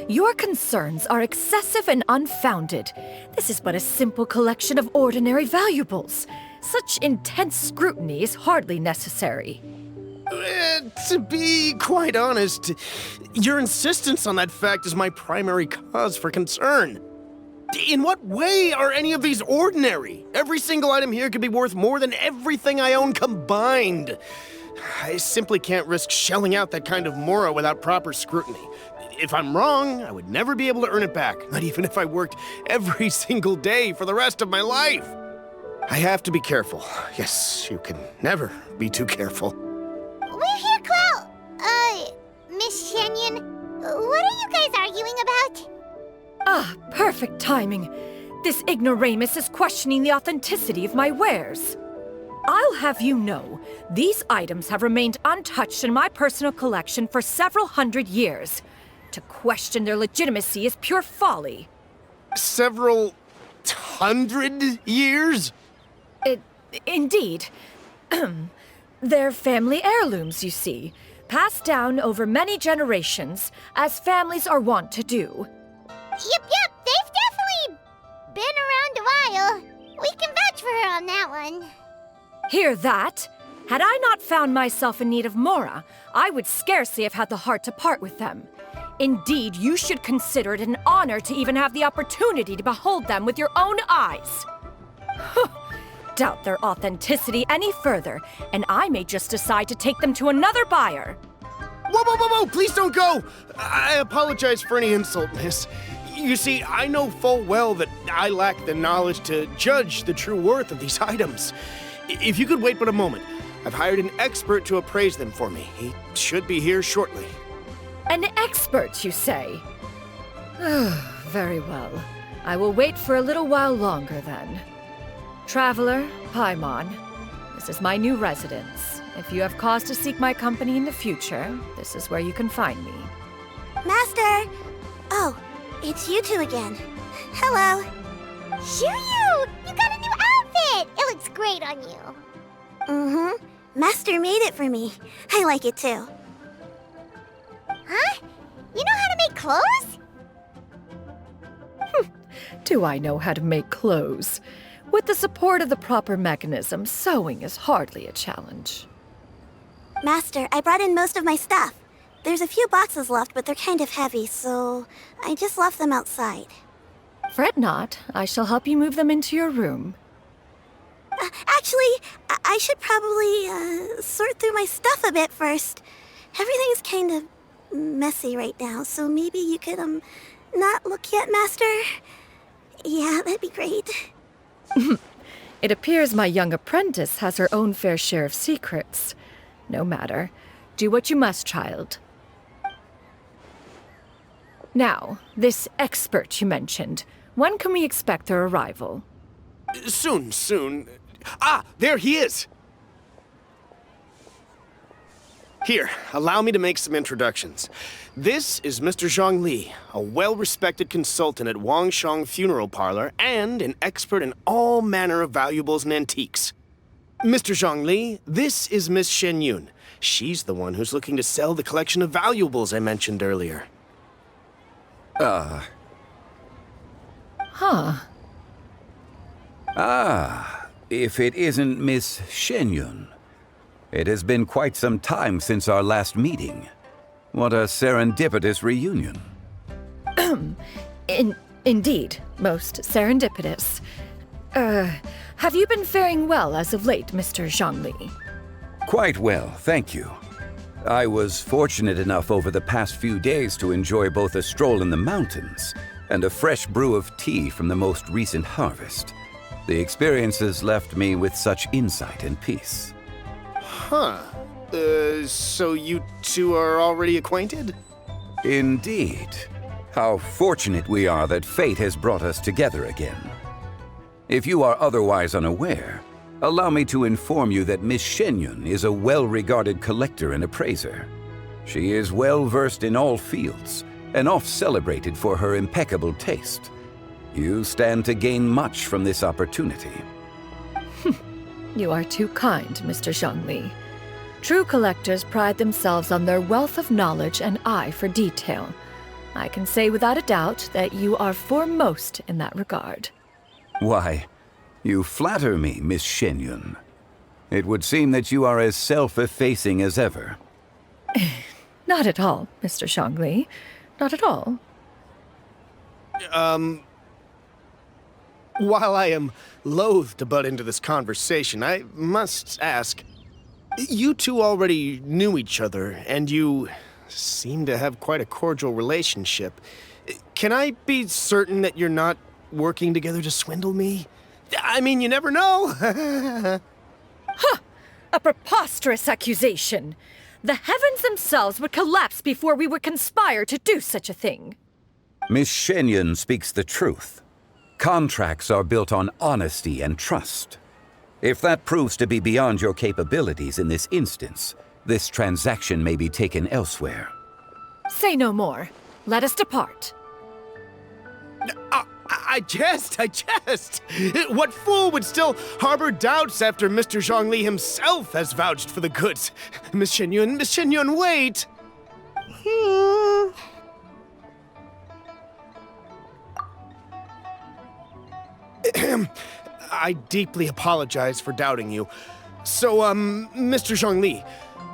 Your concerns are excessive and unfounded. This is but a simple collection of ordinary valuables. Such intense scrutiny is hardly necessary. To be quite honest, your insistence on that fact is my primary cause for concern. In what way are any of these ordinary? Every single item here could be worth more than everything I own combined. I simply can't risk shelling out that kind of mora without proper scrutiny. If I'm wrong, I would never be able to earn it back, not even if I worked every single day for the rest of my life. I have to be careful. Yes, you can never be too careful. We're here, Clow. Miss Xianyun, what are you guys arguing about? Ah, perfect timing. This ignoramus is questioning the authenticity of my wares. I'll have you know, these items have remained untouched in my personal collection for several hundred years. To question their legitimacy is pure folly. Several hundred years? Indeed. They're family heirlooms, you see, passed down over many generations, as families are wont to do. Yep, they've definitely been around a while. We can vouch for her on that one. Hear that? Had I not found myself in need of mora, I would scarcely have had the heart to part with them. Indeed, you should consider it an honor to even have the opportunity to behold them with your own eyes. Doubt their authenticity any further, and I may just decide to take them to another buyer. Whoa, please don't go! I apologize for any insult, miss. You see, I know full well that I lack the knowledge to judge the true worth of these items. If you could wait but a moment, I've hired an expert to appraise them for me. He should be here shortly. An expert, you say? Very well. I will wait for a little while longer, then. Traveler, Paimon, this is my new residence. If you have cause to seek my company in the future, this is where you can find me. Master! Oh, it's you two again. Hello. Xianyun! You got a new outfit! It looks great on you. Mm-hmm. Master made it for me. I like it too. Huh? You know how to make clothes? Do I know how to make clothes? With the support of the proper mechanism, sewing is hardly a challenge. Master, I brought in most of my stuff. There's a few boxes left, but they're kind of heavy, so I just left them outside. Fret not. I shall help you move them into your room. Actually, I should probably sort through my stuff a bit first. Everything's kind of messy right now, so maybe you could, not look yet, Master? Yeah, that'd be great. It appears my young apprentice has her own fair share of secrets. No matter. Do what you must, child. Now, this expert you mentioned, when can we expect their arrival? Soon. Ah, there he is! Here, allow me to make some introductions. This is Mr. Zhongli, a well-respected consultant at Wangshang Funeral Parlor and an expert in all manner of valuables and antiques. Mr. Zhongli, this is Miss Xianyun. She's the one who's looking to sell the collection of valuables I mentioned earlier. Huh. Ah, if it isn't Miss Xianyun. It has been quite some time since our last meeting. What a serendipitous reunion. Indeed, most serendipitous. Have you been faring well as of late, Mr. Zhongli? Quite well, thank you. I was fortunate enough over the past few days to enjoy both a stroll in the mountains and a fresh brew of tea from the most recent harvest. The experiences left me with such insight and peace. Huh. So you two are already acquainted? Indeed. How fortunate we are that fate has brought us together again. If you are otherwise unaware, allow me to inform you that Miss Xianyun is a well-regarded collector and appraiser. She is well-versed in all fields, and oft-celebrated for her impeccable taste. You stand to gain much from this opportunity. You are too kind, Mr. Zhongli. True collectors pride themselves on their wealth of knowledge and eye for detail. I can say without a doubt that you are foremost in that regard. Why, you flatter me, Miss Xianyun. It would seem that you are as self-effacing as ever. Not at all, Mr. Zhongli. Not at all. While I am loath to butt into this conversation, I must ask, you two already knew each other, and you seem to have quite a cordial relationship. Can I be certain that you're not working together to swindle me? I mean, you never know. A preposterous accusation. The heavens themselves would collapse before we would conspire to do such a thing. Miss Xianyun speaks the truth. Contracts are built on honesty and trust. If that proves to be beyond your capabilities in this instance, this transaction may be taken elsewhere. Say no more. Let us depart. I jest. What fool would still harbor doubts after Mr. Zhongli himself has vouched for the goods? Miss Xianyun, wait! I deeply apologize for doubting you. So, Mr. Zhongli,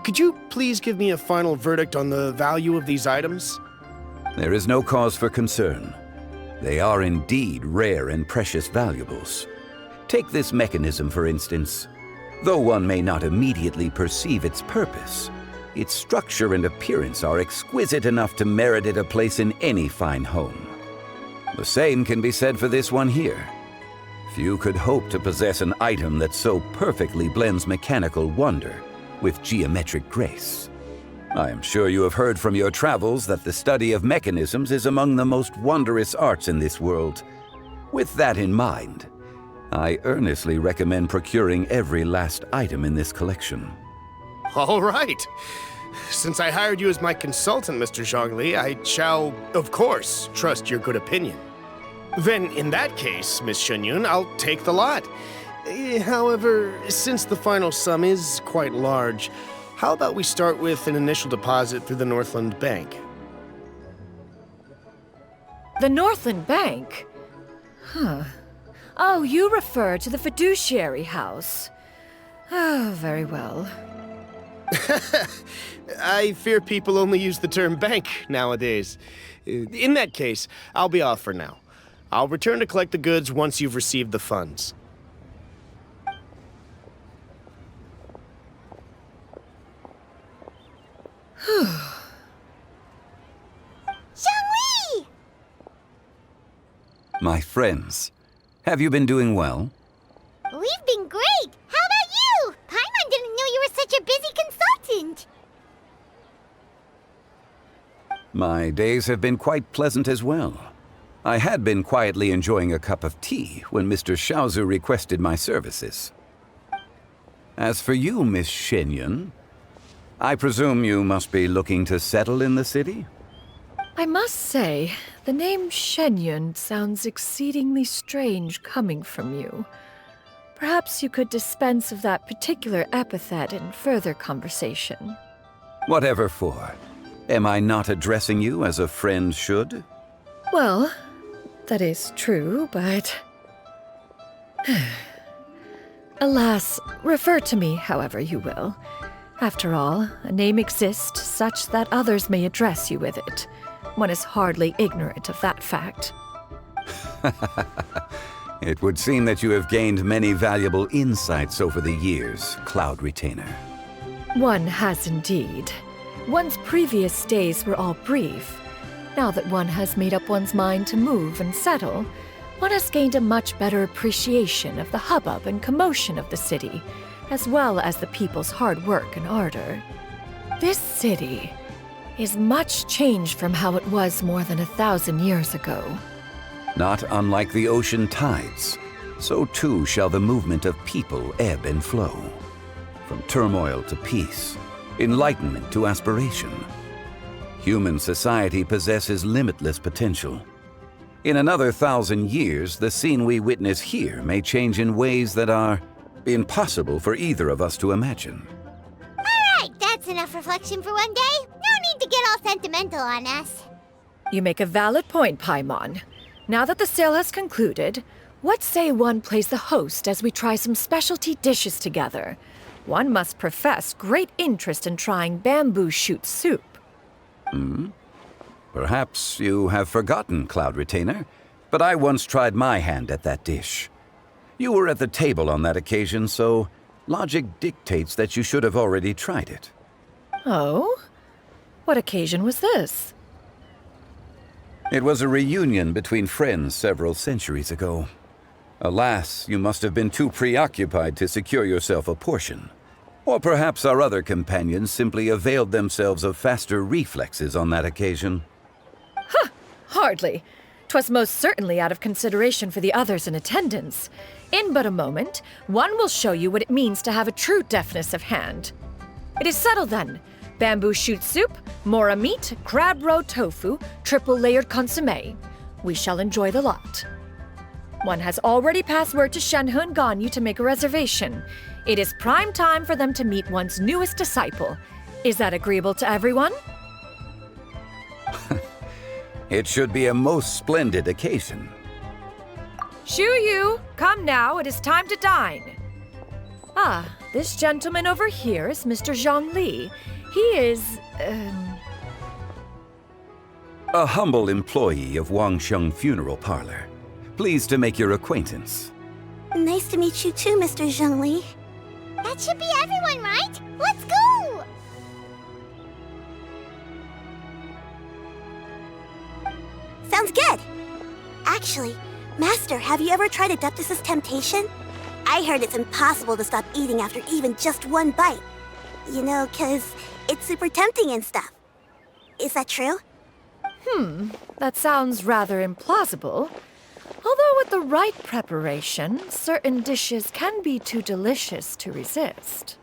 could you please give me a final verdict on the value of these items? There is no cause for concern. They are indeed rare and precious valuables. Take this mechanism, for instance. Though one may not immediately perceive its purpose, its structure and appearance are exquisite enough to merit it a place in any fine home. The same can be said for this one here. Few could hope to possess an item that so perfectly blends mechanical wonder with geometric grace. I am sure you have heard from your travels that the study of mechanisms is among the most wondrous arts in this world. With that in mind, I earnestly recommend procuring every last item in this collection. All right. Since I hired you as my consultant, Mr. Zhongli, I shall, of course, trust your good opinion. Then, in that case, Miss Xianyun, I'll take the lot. However, since the final sum is quite large, how about we start with an initial deposit through the Northland Bank? The Northland Bank? Huh. Oh, you refer to the fiduciary house. Oh, very well. I fear people only use the term bank nowadays. In that case, I'll be off for now. I'll return to collect the goods once you've received the funds. Zhongli! My friends, have you been doing well? We've been great! How about you? Paimon didn't know you were such a busy consultant! My days have been quite pleasant as well. I had been quietly enjoying a cup of tea when Mr. Xiaozu requested my services. As for you, Miss Xianyun, I presume you must be looking to settle in the city? I must say, the name Xianyun sounds exceedingly strange coming from you. Perhaps you could dispense of that particular epithet in further conversation. Whatever for. Am I not addressing you as a friend should? Well, that is true, but... Alas, refer to me however you will. After all, a name exists such that others may address you with it. One is hardly ignorant of that fact. It would seem that you have gained many valuable insights over the years, Cloud Retainer. One has indeed. One's previous days were all brief. Now that one has made up one's mind to move and settle, one has gained a much better appreciation of the hubbub and commotion of the city, as well as the people's hard work and ardor. This city is much changed from how it was more than 1,000 years ago. Not unlike the ocean tides, so too shall the movement of people ebb and flow. From turmoil to peace, enlightenment to aspiration. Human society possesses limitless potential. In another 1,000 years, the scene we witness here may change in ways that are impossible for either of us to imagine. Alright, that's enough reflection for one day. No need to get all sentimental on us. You make a valid point, Paimon. Now that the sale has concluded, what say one plays the host as we try some specialty dishes together? One must profess great interest in trying bamboo shoot soup. Perhaps you have forgotten, Cloud Retainer, but I once tried my hand at that dish. You were at the table on that occasion, so logic dictates that you should have already tried it. Oh? What occasion was this? It was a reunion between friends several centuries ago. Alas, you must have been too preoccupied to secure yourself a portion. Or perhaps our other companions simply availed themselves of faster reflexes on that occasion. Hardly. 'Twas most certainly out of consideration for the others in attendance. In but a moment, one will show you what it means to have a true deftness of hand. It is settled then. Bamboo shoot soup, mora meat, crab roe tofu, triple-layered consommé. We shall enjoy the lot. One has already passed word to Xianyun and Ganyu to make a reservation. It is prime time for them to meet one's newest disciple. Is that agreeable to everyone? It should be a most splendid occasion. Shu Yu, come now, it is time to dine. Ah, this gentleman over here is Mr. Zhongli. He is, A humble employee of Wangsheng Funeral Parlor. Pleased to make your acquaintance. Nice to meet you too, Mr. Zhongli. That should be everyone, right? Let's go! Sounds good. Actually, Master, have you ever tried Adeptus' temptation? I heard it's impossible to stop eating after even just one bite. You know, 'cause it's super tempting and stuff. Is that true? That sounds rather implausible. Although with the right preparation, certain dishes can be too delicious to resist.